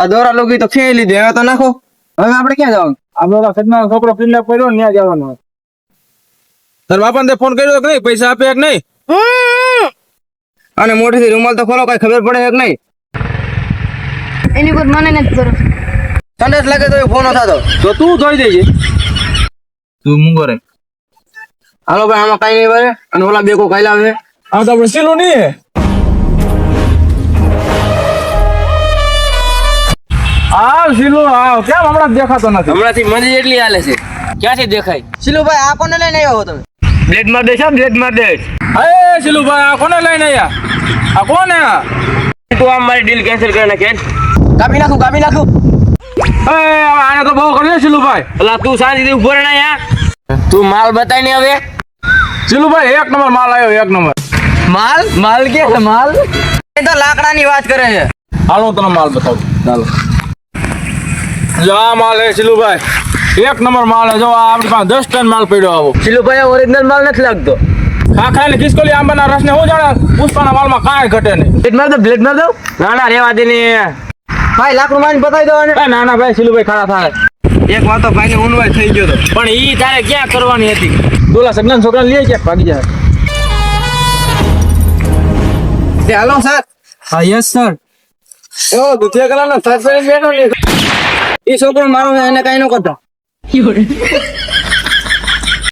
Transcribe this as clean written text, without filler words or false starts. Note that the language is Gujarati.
દોરા લોગી તો ખેલી લીધી હવે તો નાખો. હવે આપણે ક્યાં જવાનું? આપડે સજના છોકરો કિડનેપ કર્યો ને ત્યાં જવાનું. તાર બાપાને ફોન કર્યો કે નહીં? પૈસા આપે કે નહીં? અને મોઢેથી રૂમાલ તો ખોલો, કઈ ખબર પડે કે નહીં? એની કોઈ મને નથી કરો. સંદેશ લાગે તો ફોન થતો તો તું જોઈ દેજે. તું મૂંગો રે. હાલો ભાઈ, આમાં કઈ નહીં ભરે અને ઓલા બે કો કઈ લાવે. આ તો આપણે સીલું નહીં હે. આવ સીલું આવ. કેમ હમણાં દેખાતો નથી? હમણાંથી મંદી એટલી હાલે છે, ક્યાંથી દેખાય? શીલુભાઈ, આ કોને લઈને આવ્યો તમે? બ્લેડ માર દે છે, બ્લેડ માર દે. એ સીલુભાઈ, આ કોને લઈને આયા? આ કોને? તું આમ મારી ડીલ કેન્સલ કરી નાખે. કાપી નાખું, કાપી નાખું. એ આને તો બહુ કર્યો સીલુભાઈ. અલા તું શાંતિથી ઉભો રહે ને યાર. તું માલ બતાય ને હવે. સીલુભાઈ એક નંબર માલ આવ્યો, એક નંબર માલ? માલ કે માલ? એ તો લાકડાની વાત કરે છે. હાલો હું તને માલ બતાવું. ચાલો જો આ માલ હે સીલુભાઈ, એક નંબર માલ હે. જો આ આપણી પાસે 10 ટન માલ પડ્યો આવો. શીલુભાઈ, ઓરિજિનલ માલ નથી લાગતો. ખાખરા ને ખિસકોલી આંબાના રસને હું જાણે પુષ્પાના માલમાં કાંઈ ઘટે નહીં. બ્લેડ માર દો, બ્લેડ માર દો. ના ના, રેવા દે ને ભાઈ, લાકડું મારીને બતાવી દો ને. ના ના ભાઈ, સીલુભાઈ ખરા થાય. એક વાર તો ભાઈને ઊનવાય થઈ ગયો તો, પણ ઈ તારે ક્યાં કરવાની હતી? દોલા સગન છોકરાને લઈ ક્યાં ભાગી જાય. Hello sir. હા યસ સર. એવો દુધિયા કલરનો શર્ટ પહેરીને બેઠો ને, એ છોકરો મારો એને કઈ ન કરતો.